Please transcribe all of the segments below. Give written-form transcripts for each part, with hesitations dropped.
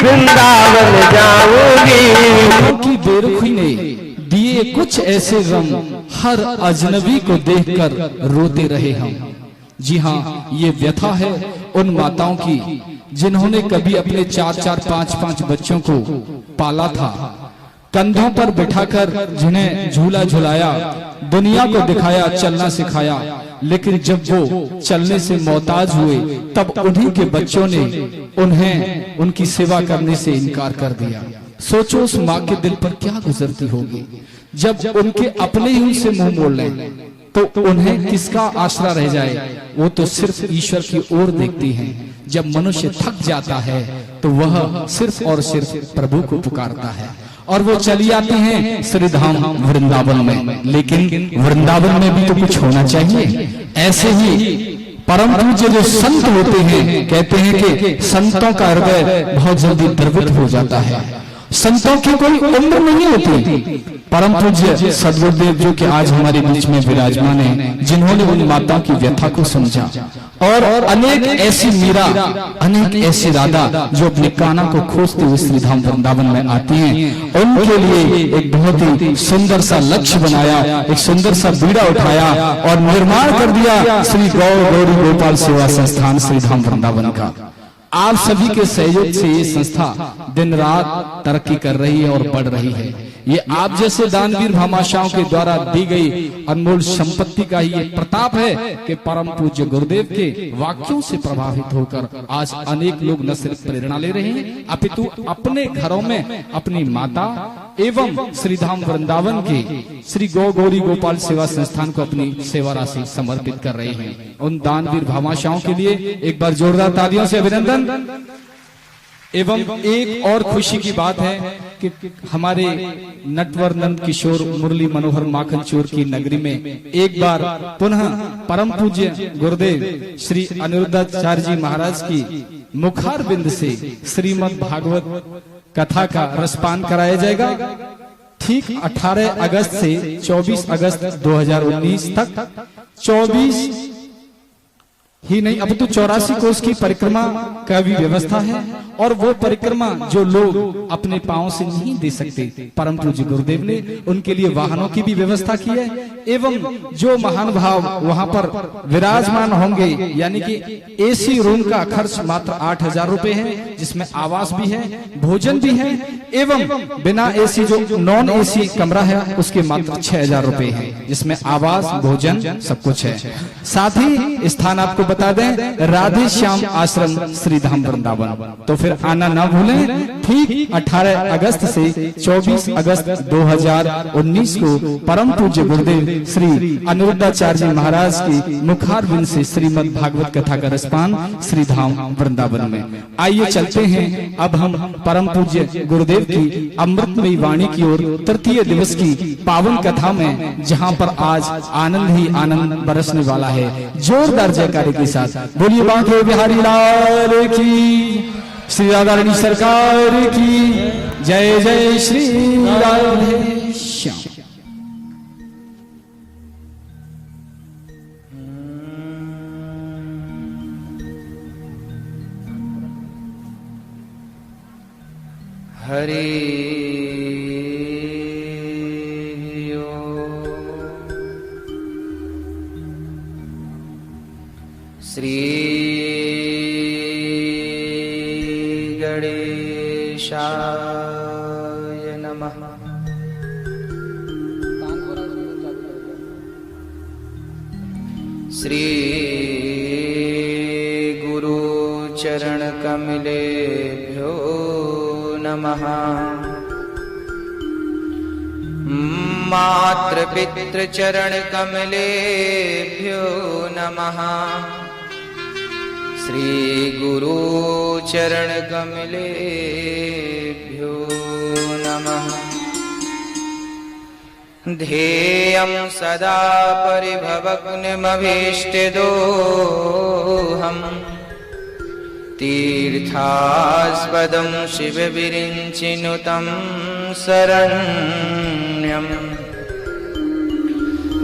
वृंदावन जाऊंगी। की बेरुखी ने दिए कुछ ऐसे गम, हर अजनबी को देखकर रोते रहे हम। जी हाँ, ये व्यथा है उन माताओं की जिन्होंने कभी अपने 4-4, 5-5 बच्चों को पाला था, कंधों पर बिठाकर जिन्हें झूला झुलाया, दुनिया को दिखाया, चलना सिखाया, लेकिन जब वो चलने से मोहताज हुए तब उन्हीं के बच्चों ने उन्हें उनकी सेवा करने से इनकार कर दिया। सोचो उस माँ के दिल पर क्या गुजरती होगी जब उनके अपने ही उनसे मुंह मोड़ लें, तो उन्हें किसका आसरा रह जाए। वो तो सिर्फ ईश्वर की ओर देखती हैं। जब मनुष्य थक जाता है तो वह सिर्फ और सिर्फ प्रभु को पुकारता है और वो चली आती हैं श्रीधाम वृंदावन में। लेकिन वृंदावन में भी तो कुछ होना चाहिए। ऐसे ही परम पूज्य जो संत होते हैं, कहते हैं कि संतों का हृदय बहुत जल्दी द्रवित हो जाता है। संतों की कोई उम्र नहीं होती। परम पूज्य सद्गुरुदेव जो कि आज हमारे बीच में विराजमान हैं, जिन्होंने उन माताओं की व्यथा को समझा, और अनेक ऐसी मीरा, अनेक ऐसी राधा जो अपने कान्हा को खोजते हुए श्रीधाम वृंदावन में आती हैं, उनके लिए एक बहुत ही सुंदर सा लक्ष्य बनाया, एक सुंदर सा बीड़ा उठाया और निर्माण कर दिया श्री गौरी गोपाल सेवा संस्थान श्रीधाम वृंदावन का। आप सभी के सहयोग से ये संस्था दिन रात तरक्की कर रही है और बढ़ रही है। ये आप जैसे दानवीर भामाशाहों के द्वारा दी गई अनमोल संपत्ति का ही ये प्रताप है कि परम पूज्य गुरुदेव के वाक्यों से प्रभावित होकर आज अनेक लोग न सिर्फ प्रेरणा ले रहे हैं, अपितु अपने घरों में अपनी माता एवं श्रीधाम वृंदावन के श्री गौरी गोपाल सेवा संस्थान को अपनी सेवा राशि समर्पित कर रहे हैं। उन दानवीर भामाशाहों के लिए एक बार जोरदार तालियों से अभिनंदन। एवं एक और खुशी की बात है कि हमारे नटवर नंद किशोर मुरली मनोहर माखनचोर की नगरी में एक बार पुनः परम पूज्य गुरुदेव श्री अनिरुद्धाचार्य जी महाराज की मुखार बिंद से श्रीमद् भागवत कथा का रसपान कराया जाएगा। ठीक 18 अगस्त से 24 अगस्त 2019 तक, 24 ही नहीं अब तो 84 कोस की परिक्रमा का भी व्यवस्था है। और वो परिक्रमा जो लोग अपने पांव से नहीं दे सकते, परम पूज्य गुरुदेव ने उनके लिए वाहनों की भी व्यवस्था की है। एवं जो महान भाव वहां पर विराजमान होंगे, यानी कि एसी रूम का खर्च मात्र 8,000 रुपए है, जिसमें आवास भी है, भोजन भी है, एवं बिना एसी जो नॉन एसी कमरा है उसके मात्र 6,000 रुपए है, जिसमें आवास, भोजन सब कुछ है। साथ ही स्थान आपको बता दें, राधे श्याम आश्रम श्रीधाम वृंदावन। तो फिर आना ना भूलें। ठीक 18 अगस्त से 24 अगस्त 2019 को परम पूज्य गुरुदेव श्री अनिरुद्धाचार्य महाराज की मुखार बिंद से श्रीमद् भागवत कथा का रसपान श्रीधाम वृंदावन में। आइए चलते हैं अब हम परम पूज्य गुरुदेव की अमृतमयी वाणी की ओर, तृतीय दिवस की पावन कथा में, जहां पर आज आनंद ही आनंद बरसने वाला है। जोरदार जयकारे के साथ बोलिए बांके बिहारी लाल की, श्री राधा रानी सरकार की जय। जय श्री राधे श्याम। हरे श्री गणेशाय नमः। श्री गुरु चरण कमलेभ्यो नमः। मातृ पितृ चरण कमलेभ्यो नमः। श्री गुरु चरण कमलेभ्यो नमः। ध्येयं सदा परिभवग्नमभीष्टदोहम् तीर्थास्पदं शिवविरिञ्चिनुतं शरण्यम्।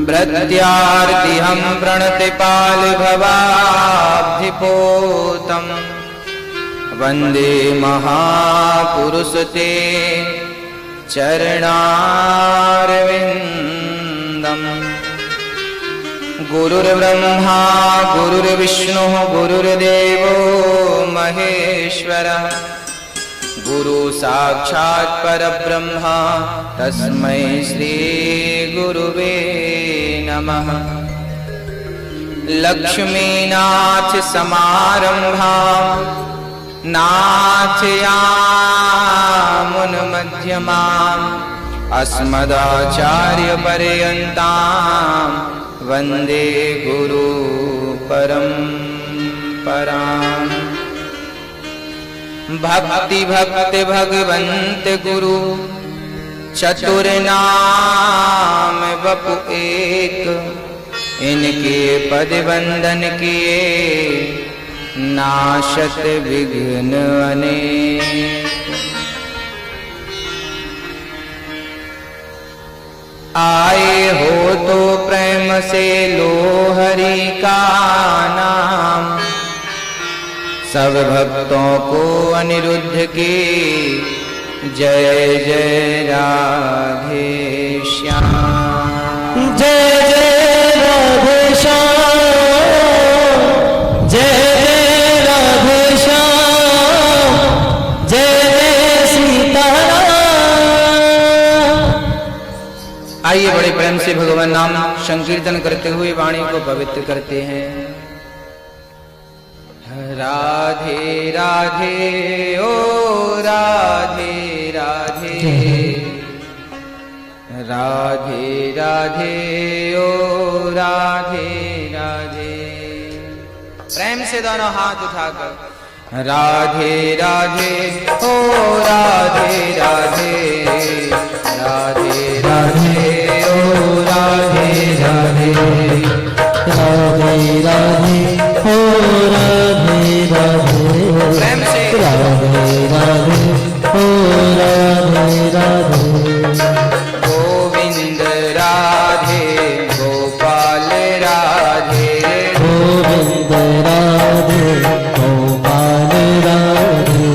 ब्रत्यार्तिहं प्रणतिपाल भवाब्धिपोतं वंदे महापुरुष ते चरणारविंदम। गुरुर्ब्रह्मा गुरुर्विष्णुः गुरुर्देवो महेश्वरः, गुरु साक्षात् परब्रह्मा तस्मै श्री गुरुवे नमः। लक्ष्मीनाथ समारंभां नाथयामुनमध्यमाम् अस्मदाचार्यपर्यन्तां वन्दे गुरु परम्पराम्। भक्ति भक्ति भगवंत गुरु चतुर नाम बपु एक, इनके पद वंदन किए नाशत विघ्न अनेक। आए हो तो प्रेम से लो हरि का नाम, सब भक्तों को अनिरुद्ध की जय जय राधे श्याम। जय जय राधे श्याम, जय जय राधे श्याम, जय जय सीताराम। आइए बड़े प्रेम से भगवान नाम संकीर्तन करते हुए वाणी को पवित्र करते हैं। राधे राधे ओ राधे राधे, राधे राधे ओ राधे राधे। प्रेम से दोनों हाथ उठाकर राधे राधे ओ राधे राधे, राधे राधे ओ राधे राधे, राधे राधे ओ राधे राधे, प्रेम से राधे राधे ओ राधे राधे। गोविंद राधे गोपाल राधे, गोविंद राधे गोपाल राधे,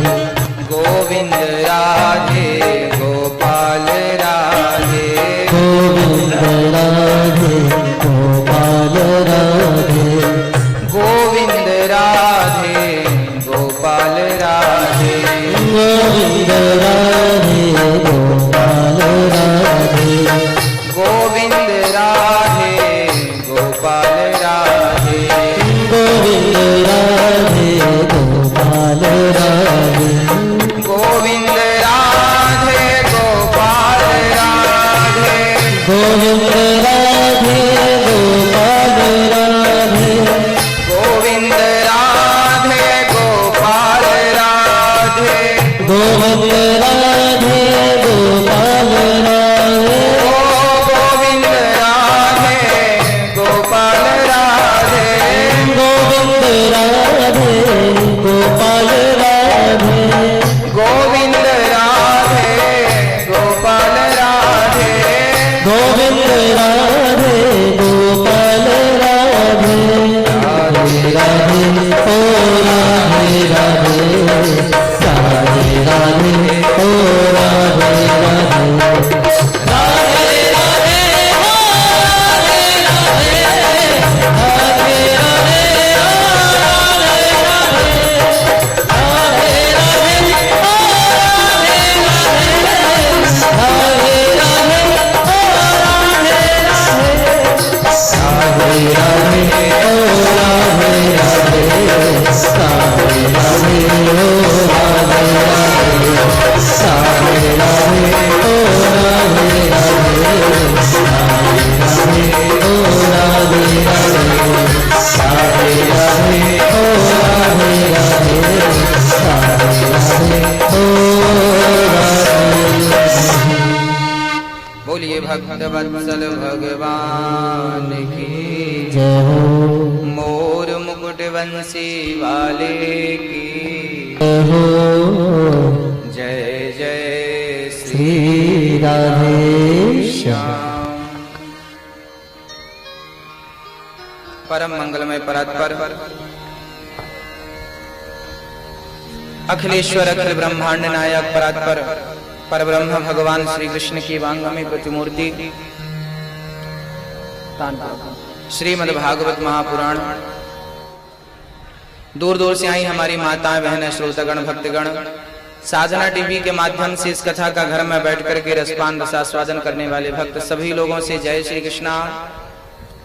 गोविंद राधे गोपाल राधे, गोविंद राधे गोपाल राधे, गोविंद राधे गोपाल राधे, गोविंद राधे गोपाल राधे, गोविंद राधे गोपाल राधे, गोविंद राधे गोपाल राधे, गोविंद राधे गोपाल राधे, गोविंद राधे गोपाल राधे, गोविंद राधे गोपाल राधे, गोविंद राधे गोपाल राधे, ओ गोविंद राधे गोपाल राधे, गोविंद राधे गोपाल राधे, गोविंद राधे गोपाल राधे, गोविंद राधे गोपाल राधे, राधे राधे ओ राधे राधे, राधे राधे ओ राधे राधे, राधे राधे ओ राधे राधे, राधे राधे ओ राधे राधे, राधे राधे ओ राधे राधे, राधे राधे ओ राधे राधे, राधे राधे ओ राधे राधे, राधे राधे ओ राधे राधे, राधे राधे ओ राधे राधे, राधे राधे ओ राधे राधे, राधे राधे ओ राधे। बोलिए भक्त वत्सल भगवान की जय हो, मोर मुकुट बंसी वाले की जय हो, जय जय श्री राधे श्याम। परम मंगलमय परात्पर अखिलेश्वर अखिल ब्रह्मांड नायक परात्पर परब्रह्म भगवान श्री कृष्ण की वांगमय प्रतिमूर्ति श्रीमद् भागवत महापुराण। दूर दूर से आई हमारी माताएं बहनें श्रोतागण भक्तगण साधना टीवी के माध्यम से इस कथा का घर में बैठ करके रसपान रसास्वादन करने वाले भक्त सभी लोगों से जय श्री कृष्णा,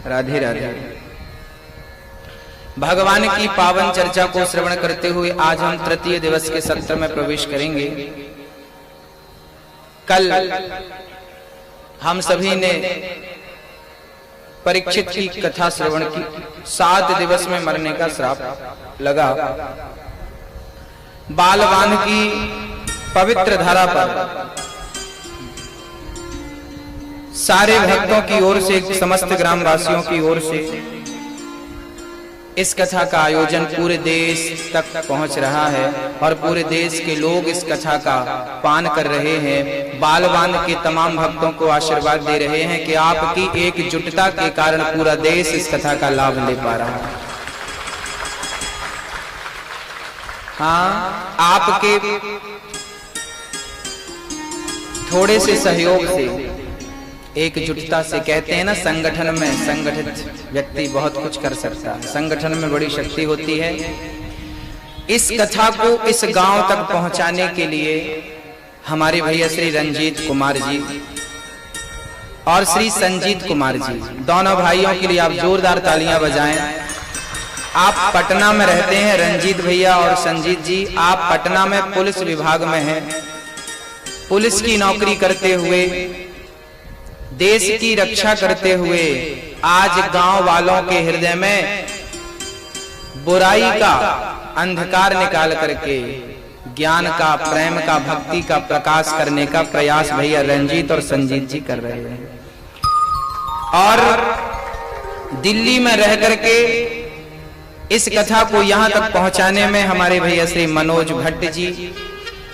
राधे राधे। भगवान की पावन चर्चा को श्रवण करते हुए आज हम तृतीय दिवस के सत्र में प्रवेश करेंगे। कल हम सभी ने परीक्षित की कथा श्रवण की। 7 दिवस में मरने का श्राप लगा। बालवान की पवित्र धारा पर सारे भक्तों की ओर से, समस्त ग्रामवासियों की ओर से इस कथा का आयोजन पूरे देश तक पहुंच रहा है और पूरे देश के लोग इस कथा का पान कर रहे हैं। बालवान के तमाम भक्तों को आशीर्वाद दे रहे हैं कि आपकी एकजुटता के कारण पूरा देश इस कथा का लाभ ले पा रहा है। हाँ, आपके थोड़े से सहयोग से, एकजुटता से, कहते हैं ना संगठन में संगठित व्यक्ति बहुत कुछ कर सकता है, संगठन में बड़ी शक्ति होती है। इस कथा को इस गांव तक पहुंचाने के लिए हमारे भैया श्री रंजीत कुमार जी और श्री संजीत कुमार जी, दोनों भाइयों के लिए आप जोरदार तालियां बजाएं। आप पटना में रहते हैं, रंजीत भैया और संजीत जी, आप पटना में पुलिस विभाग में हैं। पुलिस की नौकरी करते हुए, देश की रक्षा करते हुए आज गांव वालों के हृदय में बुराई का अंधकार निकाल करके ज्ञान का, प्रेम का, भक्ति का प्रकाश करने का प्रयास भैया रंजीत और संजीत जी कर रहे हैं। और दिल्ली में रह करके इस कथा को यहां तक पहुंचाने में हमारे भैया श्री मनोज भट्ट जी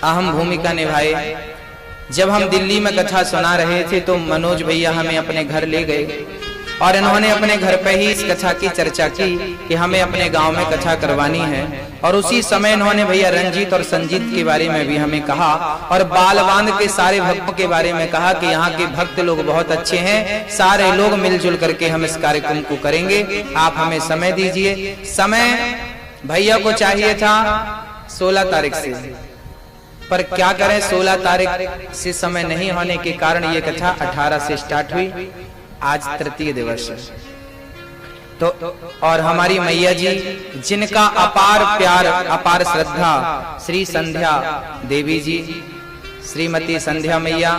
अहम भूमिका निभाए। जब हम दिल्ली में कथा सुना रहे थे तो मनोज भैया हमें अपने घर ले गए और इन्होंने अपने घर पे ही इस कथा की चर्चा की कि हमें अपने गांव में कथा करवानी है। और उसी समय इन्होंने भैया रंजीत और संजीत के बारे में भी हमें कहा और बालवान के सारे भक्तों के बारे में कहा कि यहाँ के भक्त लोग बहुत अच्छे हैं, सारे लोग मिलजुल करके हम इस कार्यक्रम को करेंगे, आप हमें समय दीजिए। समय भैया को चाहिए था 16 तारीख से, पर क्या करें 16 तारीख से समय नहीं होने के कारण ये कथा 18 से स्टार्ट हुई। आज तृतीय दिवस है तो और हमारी मैया जी जिनका अपार प्यार, अपार श्रद्धा, श्री संध्या देवी जी, श्रीमती संध्या मैया,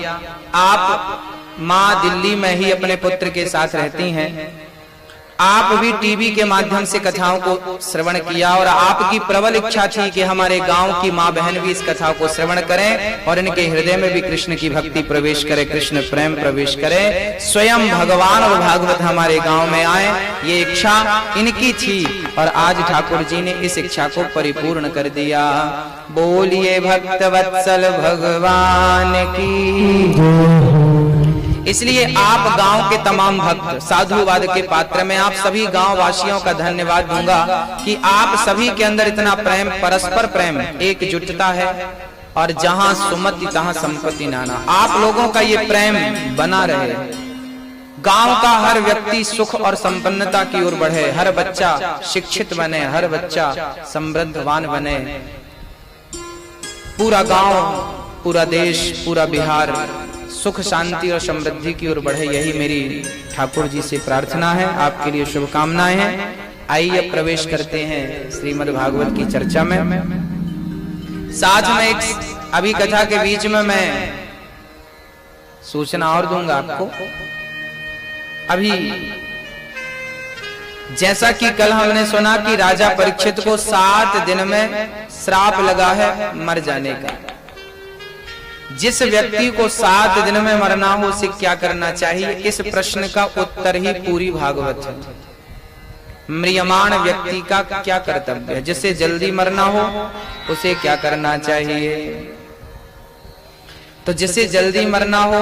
आप माँ दिल्ली में ही अपने पुत्र के साथ रहती हैं। आप भी टीवी के माध्यम से कथाओं को श्रवण किया और आपकी प्रबल इच्छा थी कि हमारे गांव की माँ बहन भी इस कथा को श्रवण करें और इनके हृदय में भी कृष्ण की भक्ति प्रवेश करे, कृष्ण प्रेम प्रवेश करे, स्वयं भगवान और भागवत हमारे गांव में आए, ये इच्छा इनकी थी और आज ठाकुर जी ने इस इच्छा को परिपूर्ण कर दिया। बोलिए भक्त वत्सल भगवान की। इसलिए आप गांव के तमाम भक्त, साधुवाद के पात्र में आप सभी गांव वासियों का धन्यवाद दूंगा कि आप सभी के अंदर इतना प्रेम, परस्पर प्रेम, एकजुटता है और जहां सुमति तहां संपत्ति नाना। आप लोगों का ये प्रेम बना रहे, गांव का हर व्यक्ति सुख और संपन्नता की ओर बढ़े, हर बच्चा शिक्षित बने, हर बच्चा समृद्धवान बने, पूरा गांव, पूरा देश, पूरा बिहार सुख शांति और समृद्धि की ओर बढ़े, यही मेरी ठाकुर जी से प्रार्थना है। आपके लिए शुभकामनाएं हैं। आइए प्रवेश करते हैं श्रीमद् भागवत की चर्चा में। साथ में एक अभी कथा के बीच में मैं सूचना और दूंगा आपको। अभी जैसा कि कल हमने सुना कि राजा परीक्षित को 7 दिन में श्राप लगा है मर जाने का। जिस व्यक्ति को 7 दिन में मरना हो उसे क्या करना चाहिए, इस प्रश्न का उत्तर ही पूरी भागवत है। म्रियमाण व्यक्ति का क्या कर्तव्य है, जिसे जल्दी मरना हो उसे क्या करना चाहिए। तो जिसे जल्दी मरना हो,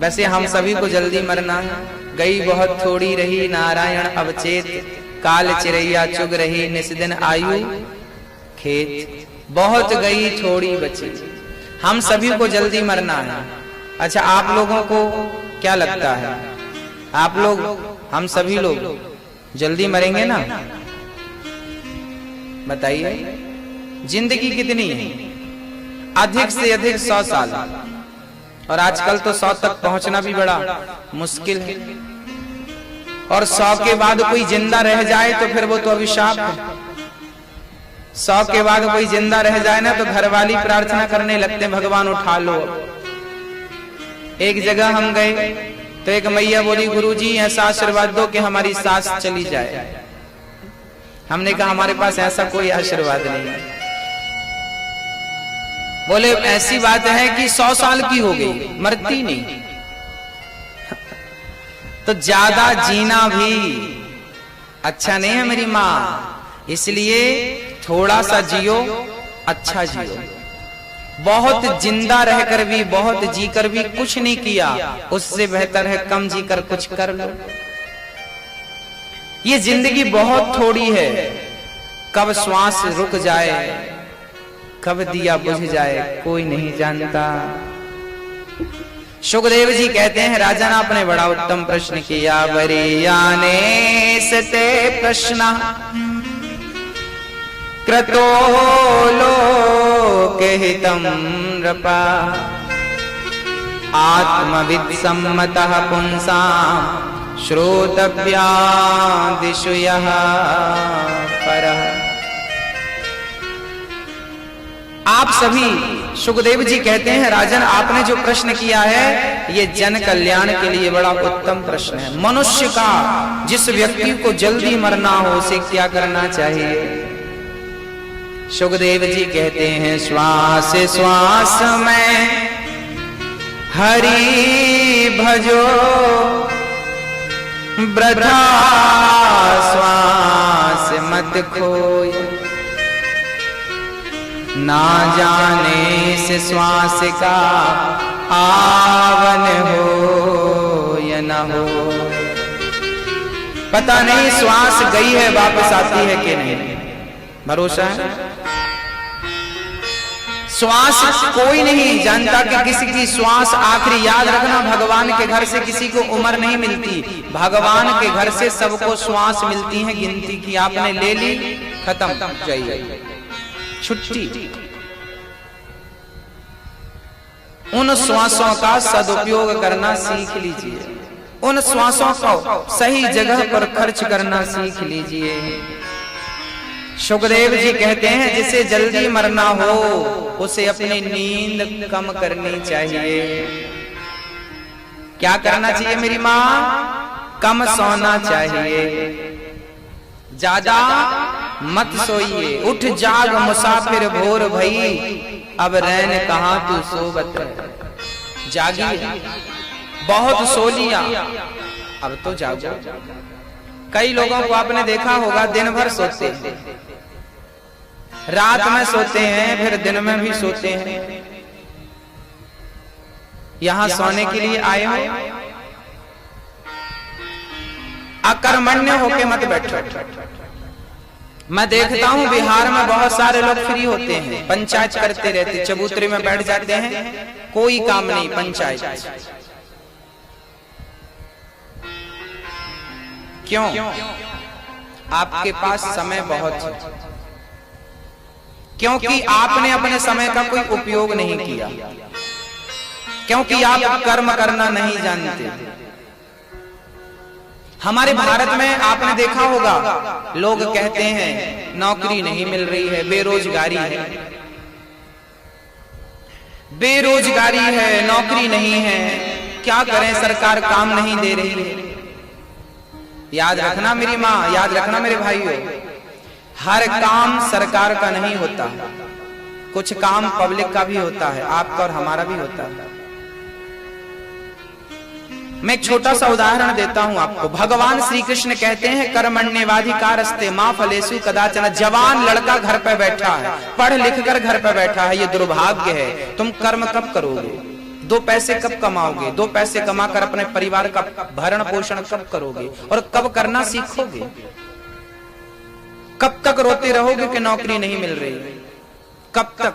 वैसे हम सभी को जल्दी मरना है। गई बहुत थोड़ी रही नारायण अवचेत, काल चिरैया चुग रही निस्दिन आयु खेत, बहुत गई थोड़ी बची। हम सभी को जल्दी मरना है। अच्छा, आप लोगों को क्या लगता है? आप लोग, हम सभी लोग जल्दी मरेंगे ना? बताइए, जिंदगी कितनी है? अधिक से अधिक 100 साल, और आजकल तो 100 तक पहुंचना भी बड़ा मुश्किल है। और 100 के बाद कोई जिंदा रह जाए तो फिर वो तो अभिशाप है। 100 के बाद कोई जिंदा रह जाए ना तो घरवाली प्रार्थना करने लगते, भगवान उठा लो। एक जगह हम गए तो एक मैया बोली, गुरुजी ऐसा आशीर्वाद दो कि हमारी सास चली जाए। हमने कहा हमारे पास ऐसा कोई आशीर्वाद नहीं है। बोले ऐसी बात है कि 100 साल की हो गई, मरती नहीं। तो ज्यादा जीना भी अच्छा नहीं है मेरी माँ, इसलिए थोड़ा सा जियो, अच्छा जियो। बहुत जिंदा रहकर भी, बहुत जीकर भी कुछ नहीं किया, उससे बेहतर है कम जीकर कुछ कर लो। ये जिंदगी बहुत थोड़ी है, कब श्वास रुक जाए, कब दिया बुझ जाए, कोई नहीं जानता। सुखदेव जी कहते हैं, राजन आपने बड़ा उत्तम प्रश्न किया। वरीयाने सते प्रश्न क्रतो लोकहितं नृपा आत्मविद् सम्मतः पुंसां श्रोतव्या दिशु यः परः। आप सभी, सुखदेव जी कहते हैं, राजन आपने जो प्रश्न किया है ये जन कल्याण के लिए बड़ा उत्तम प्रश्न है। मनुष्य का, जिस व्यक्ति को जल्दी मरना हो, उसे क्या करना चाहिए? सुखदेव जी कहते हैं, श्वास श्वास में हरि भजो, वृथा श्वास मत खोय, ना जाने से श्वास का आवन हो या न हो। पता नहीं श्वास गई है वापस आती है कि नहीं, भरोसा है? श्वास कोई नहीं जानता कि किसी की श्वास आखिरी। याद रखना, भगवान के घर से किसी को उम्र नहीं मिलती, भगवान के घर से सबको श्वास मिलती है गिनती की। आपने ले ली, खत्म, जाइए, छुट्टी। उन श्वासों का सदुपयोग करना सीख लीजिए, उन श्वासों को सही जगह पर खर्च करना सीख लीजिए। सुखदेव जी कहते हैं, जिसे जल्दी मरना हो उसे अपनी नींद कम करनी चाहिए। क्या करना चाहिए मेरी माँ? कम सोना चाहिए, ज्यादा मत सोइए। उठ जाग मुसाफिर भोर भई, अब रैन कहां तू सोबत। जागिए, बहुत सो लिया, अब तो जागो। कई लोगों को आपने देखा होगा, दिन भर सोते हैं, रात में सोते हैं, फिर दिन में भी सोते हैं। यहां सोने के लिए आए हो, अकर्मण्य होके मत बैठो। मैं देखता हूं बिहार में बहुत सारे लोग फ्री होते हैं, पंचायत करते रहते, चबूतरे में बैठ जाते हैं, कोई काम नहीं, पंचायत। क्यों? आपके पास समय बहुत है, क्योंकि आपने अपने समय का कोई उपयोग नहीं किया, क्योंकि आप कर्म करना नहीं जानते। हमारे भारत में आपने देखा होगा, लोग कहते हैं नौकरी नहीं मिल रही है, बेरोजगारी है, बेरोजगारी है, नौकरी नहीं है, क्या करें, सरकार काम नहीं दे रही है। याद रखना मेरी माँ, याद रखना मेरे भाइयों, हर काम सरकार का नहीं होता, कुछ काम पब्लिक का भी होता है, आपका और हमारा भी होता है। मैं एक छोटा सा उदाहरण देता हूं आपको। भगवान श्री कृष्ण कहते हैं, कर्मण्येवाधिकारस्ते मां फलेषु कदाचन। जवान लड़का घर पे बैठा है, पढ़ लिख कर घर पे बैठा है, ये दुर्भाग्य है। तुम कर्म कब करोगे? 2 पैसे कब कमाओगे? 2 पैसे कमाकर अपने परिवार का भरण पोषण कब करोगे और कब करना सीखोगे? कब तक रोते रहोगे कि नौकरी नहीं मिल रही? कब तक?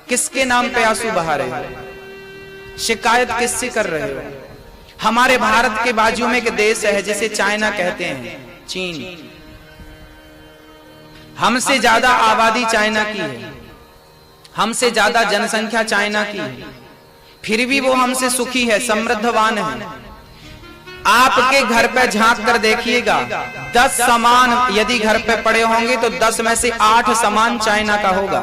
किसके नाम पे आंसू बहा रहे हो? शिकायत किससे कर रहे हो? हमारे भारत के बाजू में एक देश है जिसे चाइना कहते हैं, चीन। हमसे ज्यादा आबादी चाइना की है, हमसे ज्यादा जनसंख्या चाइना की है, फिर भी वो हमसे सुखी है, समृद्धवान है। आपके घर पे झांक कर देखिएगा, 10 सामान यदि घर पे पड़े होंगे तो 10 में से 8 सामान चाइना का होगा।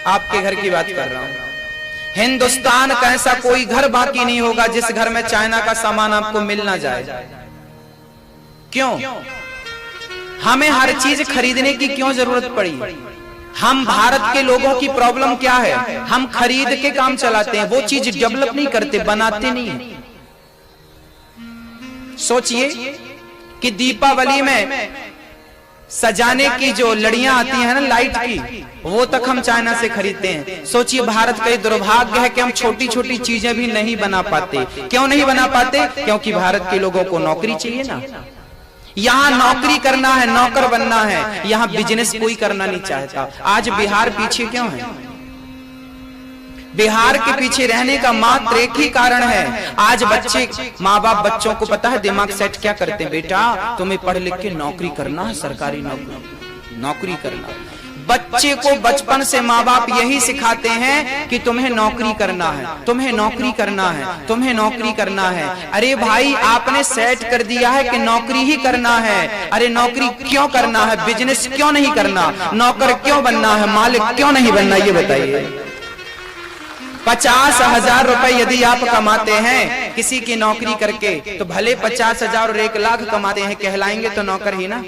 आपके घर की बात कर रहा हूं। हिंदुस्तान का ऐसा कोई घर बाकी नहीं होगा जिस घर में चाइना का सामान आपको मिल ना जाए। क्यों? हमें हर चीज खरीदने की क्यों जरूरत पड़ी? हम भारत के लोगों की प्रॉब्लम क्या है? हम खरीद के काम चलाते हैं, वो चीज डेवलप नहीं करते, बनाते नहीं। सोचिए कि दीपावली में सजाने की जो लड़ियां आती हैं ना लाइट की, वो तक हम चाइना से खरीदते हैं। सोचिए भारत का ये दुर्भाग्य है कि हम छोटी छोटी चीजें भी नहीं बना पाते। क्यों नहीं बना पाते? क्योंकि भारत के लोगों को नौकरी चाहिए ना। यहाँ नौकरी करना है, नौकर बनना है, यहाँ बिजनेस कोई करना नहीं चाहता। आज बिहार पीछे क्यों है? बिहार के पीछे रहने का मात्र एक ही कारण है, आज बच्चे, माँ बाप बच्चों को पता है दिमाग सेट क्या करते हैं, बेटा तुम्हें पढ़ लिख के नौकरी करना है, सरकारी नौकरी करना। बच्चे को बचपन से माँ बाप यही सिखाते हैं कि तुम्हें नौकरी करना है, तुम्हें नौकरी करना है, तुम्हें नौकरी करना है। अरे भाई आपने सेट कर दिया है कि नौकरी ही करना है। अरे नौकरी क्यों करना है? बिजनेस क्यों नहीं करना? नौकर क्यों बनना है? मालिक क्यों नहीं बनना? ये बताइए। 50,000 रुपए यदि आप कमाते हैं किसी की नौकरी करके, तो भले 50,000 और 1 लाख कमाते हैं, कहलाएंगे तो नौकर ही ना।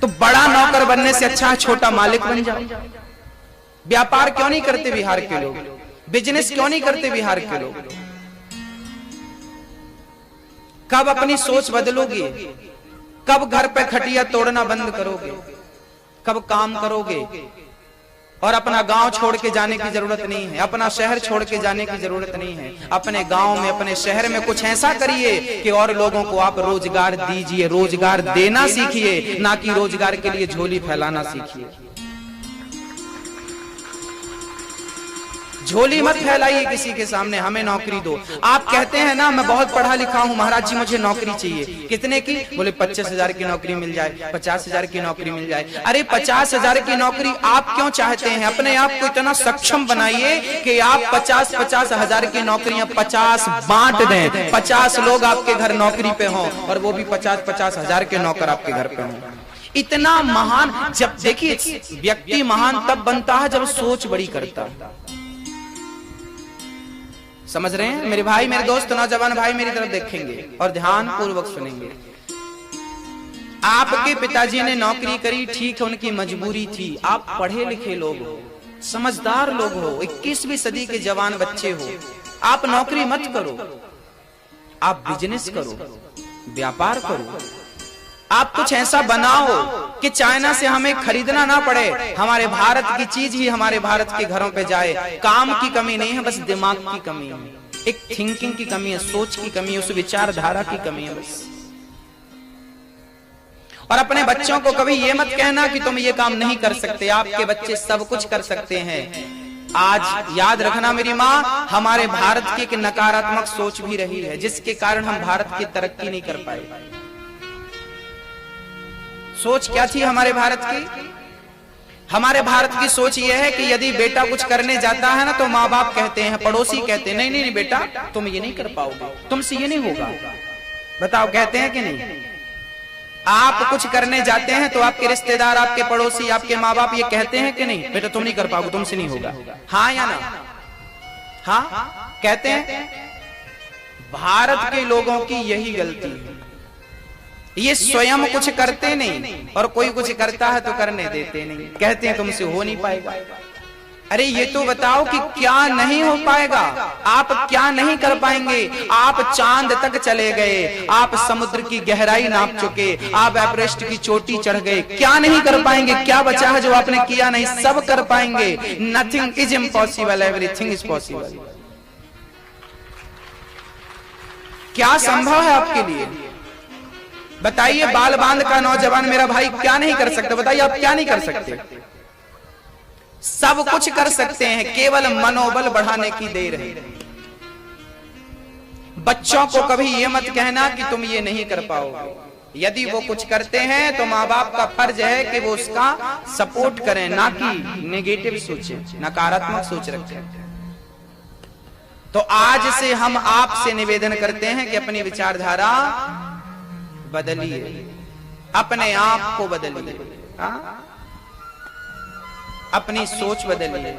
तो बड़ा नौकर बनने से अच्छा छोटा मालिक बन जाओ। व्यापार क्यों नहीं करते बिहार के लोग? बिजनेस क्यों नहीं करते बिहार के लोग? कब अपनी सोच बदलोगे? कब घर पे खटिया तोड़ना बंद करोगे? कब काम करोगे? और अपना गांव छोड़ के जाने की जरूरत नहीं है, अपना शहर छोड़ के जाने की जरूरत नहीं है। अपने गांव में, अपने शहर में कुछ ऐसा करिए कि और लोगों को आप रोजगार दीजिए, रोजगार देना सीखिए, ना कि रोजगार के लिए झोली फैलाना सीखिए। झोली मत फैलाइए किसी के सामने, हमें नौकरी दो। आप कहते हैं ना मैं बहुत पढ़ा लिखा हूं महाराज जी, मुझे नौकरी चाहिए। कितने की? बोले 25,000 की नौकरी मिल जाए, 50,000 की नौकरी मिल जाए। अरे 50,000 की नौकरी आप क्यों चाहते हैं? अपने आप को इतना सक्षम बनाइए कि आप 50,000 की नौकरियां 50 बांट दें, 50 लोग आपके घर नौकरी पे हों और वो भी 50,000 के नौकर आपके घर पे हों। इतना महान, जब देखिए व्यक्ति महान तब बनता है जब सोच बड़ी करता है। समझ रहे हैं मेरे भाई, मेरे दोस्त, नौजवान भाई मेरी तरफ देखेंगे और ध्यान पूर्वक सुनेंगे। आपके पिताजी ने नौकरी करी, ठीक है, उनकी मजबूरी थी। आप पढ़े लिखे लोग हो, समझदार लोग हो, 21वीं सदी के जवान बच्चे हो। आप नौकरी मत करो, आप बिजनेस करो, व्यापार करो। आप कुछ ऐसा बनाओ कि चाइना से हमें खरीदना ना पड़े, हमारे भारत की चीज ही हमारे भारत के घरों पे जाए। काम की कमी नहीं है, बस दिमाग की कमी है, एक थिंकिंग की कमी है, सोच की कमी है, उस विचारधारा की कमी है बस। और अपने बच्चों को कभी ये मत कहना कि तुम ये काम नहीं कर सकते, आपके बच्चे सब कुछ कर सकते हैं। आज याद रखना मेरी माँ, हमारे भारत की एक नकारात्मक सोच भी रही है जिसके कारण हम भारत की तरक्की नहीं कर पाए। सोच क्या थी हमारे भारत की? हमारे भारत की सोच यह है कि यदि बेटा कुछ करने जाता है ना तो माँ बाप कहते हैं, पड़ोसी कहते हैं, नहीं नहीं बेटा तुम ये नहीं कर पाओगे, तुमसे ये नहीं होगा। बताओ कहते हैं कि नहीं? आप कुछ करने जाते हैं तो आपके रिश्तेदार, आपके पड़ोसी, आपके माँ बाप ये कहते हैं कि नहीं बेटा तुम नहीं कर पाओगे, तुमसे नहीं होगा। हाँ या ना? हाँ कहते हैं। भारत के लोगों की यही गलती है, ये स्वयं कुछ करते नहीं और कोई कुछ करता है तो करने देते नहीं, कहते हैं तुमसे हो नहीं पाएगा। अरे ये तो बताओ कि क्या नहीं हो पाएगा? आप क्या नहीं कर पाएंगे? आप चांद तक चले गए, आप समुद्र की गहराई नाप चुके, आप एवरेस्ट की चोटी चढ़ गए, क्या नहीं कर पाएंगे? क्या बचा है जो आपने किया नहीं? सब कर पाएंगे। Nothing is impossible, everything is possible. क्या संभव है आपके लिए? बताइए, बाल बांध का नौजवान मेरा भाई क्या नहीं कर सकता? बताइए आप क्या नहीं कर सकते? सब कुछ कर सकते हैं, केवल मनोबल बढ़ाने की देर है। बच्चों को कभी ये मत कहना कि तुम ये नहीं कर पाओगे। यदि वो कुछ करते हैं तो माँ बाप का फर्ज है कि वो उसका सपोर्ट करें, ना कि नेगेटिव सोचे, नकारात्मक सोच रखें। तो आज से हम आपसे निवेदन करते हैं कि अपनी विचारधारा बदलिए, अपने आप को बदलिए, अपनी सोच बदलिए,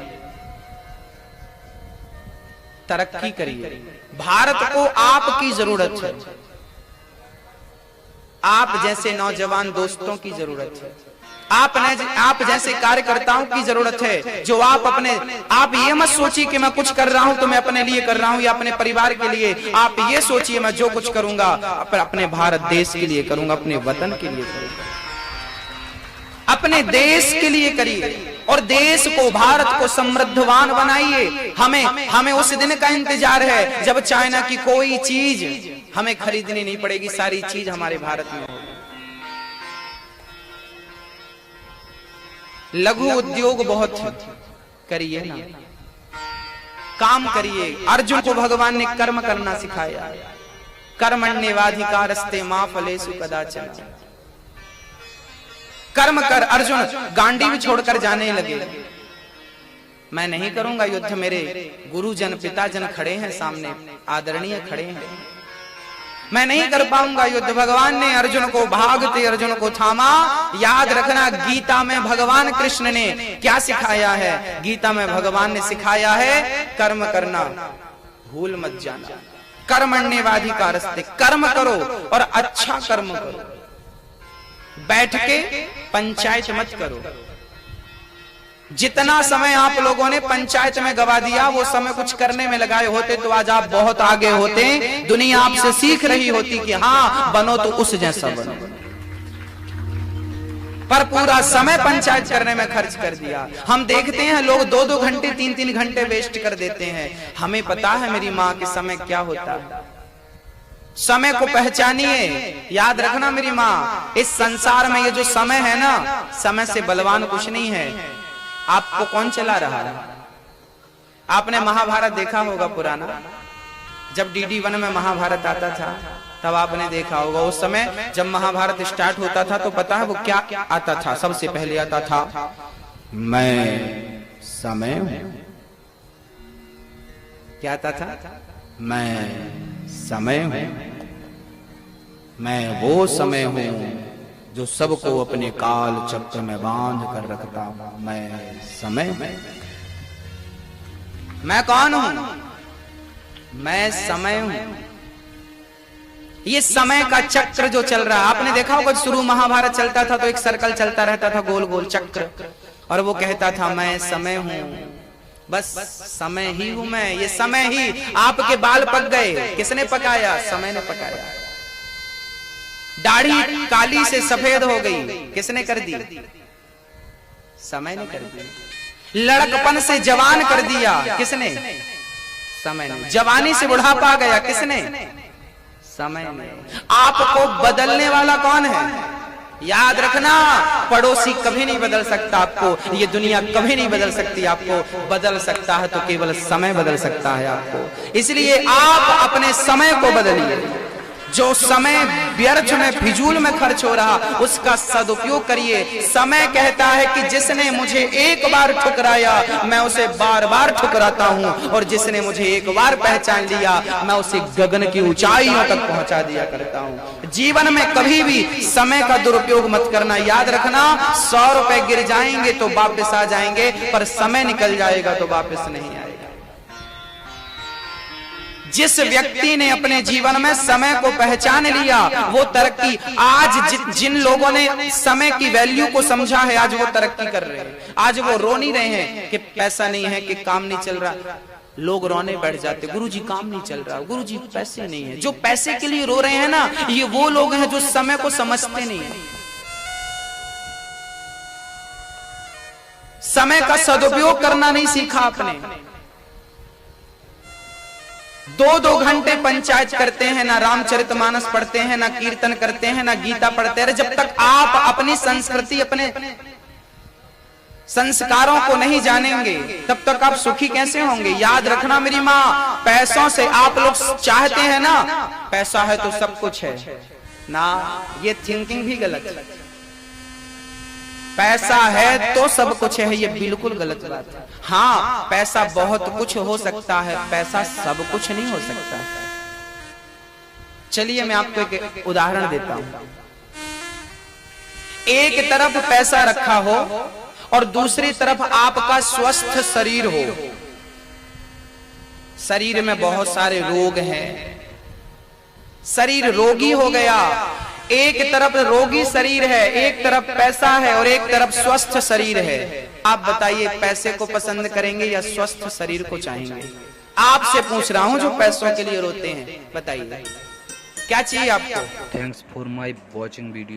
तरक्की करिए। भारत को आपकी जरूरत है, आप जैसे नौजवान दोस्तों की जरूरत है, आप जैसे कार्यकर्ताओं की जरूरत है, जो आप ये मत सोचिए कि मैं कुछ कर रहा हूं तो मैं अपने लिए कर रहा हूं या अपने परिवार के लिए। आप ये सोचिए मैं जो कुछ करूंगा अपने भारत देश के लिए करूंगा, अपने वतन के लिए करूंगा, अपने देश के लिए करिए और देश को, भारत को समृद्धवान बनाइए। हमें उस दिन का इंतजार है जब चाइना की कोई चीज हमें खरीदनी नहीं पड़ेगी, सारी चीज हमारे भारत में होगी। लघु उद्योग बहुत करिए ना, काम करिए। अर्जुन को भगवान ने कर्म करना सिखाया, कर्मण्येवाधिकारस्ते मा फलेषु कदाचन। कर्म कर। अर्जुन गांडीव छोड़कर जाने लगे, मैं नहीं करूंगा युद्ध, मेरे गुरुजन पिताजन खड़े हैं सामने, आदरणीय खड़े हैं, मैं नहीं कर पाऊंगा युद्ध। भगवान ने अर्जुन को, भागते अर्जुन को थामा। याद रखना, गीता में भगवान कृष्ण ने क्या सिखाया है? गीता में भगवान ने सिखाया है कर्म करना भूल मत जाना। कर्मण्येवाधिकारस्ते, कर्म करो और अच्छा कर्म करो, बैठ के पंचायत मत करो। जितना समय आप लोगों ने पंचायत में गवा दिया, वो समय कुछ करने में लगाए होते तो आज आप बहुत आगे होते। दुनिया आपसे सीख रही होती कि हाँ बनो तो उस जैसा बनो, पर पूरा समय पंचायत करने में खर्च कर दिया। हम देखते हैं लोग 2-2 घंटे 3-3 घंटे वेस्ट कर देते हैं। हमें पता है मेरी माँ के समय क्या होता है। समय को पहचानिए। याद रखना मेरी माँ, इस संसार में ये जो समय है ना, समय से बलवान कुछ नहीं है। आपको कौन चला रहा है? आपने महाभारत देखा होगा पुराना, जब DD1 में महाभारत आता था तब आपने देखा होगा। उस समय जब महाभारत स्टार्ट होता था तो पता है वो क्या आता था? सबसे पहले आता था मैं समय हूं। क्या आता था? मैं समय हूं, मैं वो समय हूं जो सबको अपने काल चक्र में बांध कर रखता हूं। मैं समय हूं। मैं कौन हूं? मैं समय हूं। ये समय का चक्र जो चल रहा है, आपने देखा होगा शुरू महाभारत चलता था तो एक सर्कल चलता रहता था, गोल गोल चक्र, और वो कहता था मैं समय हूं, बस समय ही हूं मैं। ये समय ही, आपके बाल पक गए, किसने पकाया? समय ने पकाया। दाढ़ी काली से सफेद हो गई, किसने कर दी? समय ने कर दी। लड़कपन से जवान कर दिया, किसने? समय ने। जवानी से बुढ़ापा आ गया, किसने? समय ने। आपको बदलने वाला कौन है? याद रखना, पड़ोसी कभी नहीं बदल सकता आपको, ये दुनिया कभी नहीं बदल सकती आपको। बदल सकता है तो केवल समय बदल सकता है आपको। इसलिए आप अपने समय को बदलिए। जो समय व्यर्थ में, फिजूल में खर्च हो रहा, उसका सदुपयोग करिए। समय कहता है कि जिसने मुझे एक बार ठुकराया मैं उसे बार बार ठुकराता हूं, और जिसने मुझे एक बार पहचान लिया मैं उसे गगन की ऊंचाइयों तक पहुंचा दिया करता हूं। जीवन में कभी भी समय का दुरुपयोग मत करना। याद रखना, 100 रुपए गिर जाएंगे तो वापस आ जाएंगे, पर समय निकल जाएगा तो वापस नहीं आएगा। जिस व्यक्ति ने अपने जीवन में समय को पहचान लिया वो तरक्की। आज जिन लोगों ने समय की वैल्यू को समझा है, आज वो तरक्की कर रहे हैं। आज वो रो नहीं रहे हैं कि पैसा नहीं है, कि काम नहीं चल रहा। लोग रोने बैठ जाते, गुरुजी काम नहीं चल रहा, गुरुजी पैसे नहीं है। जो पैसे के लिए रो रहे हैं ना, ये वो लोग हैं जो समय को समझते नहीं है। समय का सदुपयोग करना नहीं सीखा आपने। दो घंटे पंचायत करते हैं, ना रामचरितमानस पढ़ते हैं, ना कीर्तन करते हैं, ना गीता पढ़ते हैं। जब तक आप अपनी संस्कृति, अपने संस्कारों को नहीं जानेंगे तब तक आप सुखी कैसे होंगे। याद रखना मेरी माँ, पैसों से आप लोग चाहते हैं ना, पैसा है तो सब कुछ है ना, ये थिंकिंग भी गलत है। पैसा है तो सब कुछ है, ये बिल्कुल गलत बात है। हाँ, पैसा बहुत कुछ हो सकता है, पैसा सब कुछ नहीं हो सकता। चलिए मैं आपको एक उदाहरण देता हूं। एक तरफ पैसा रखा हो और दूसरी तरफ आपका स्वस्थ शरीर हो। शरीर में बहुत सारे रोग हैं, शरीर रोगी हो गया। एक तरफ रोगी शरीर है, एक तरफ पैसा है और एक तरफ स्वस्थ शरीर है। आप बताइए पैसे को पसंद करेंगे या स्वस्थ शरीर को चाहेंगे? आपसे पूछ रहा हूं जो पैसों के लिए रोते हैं, बताइए क्या चाहिए आपको? Thanks for my watching video.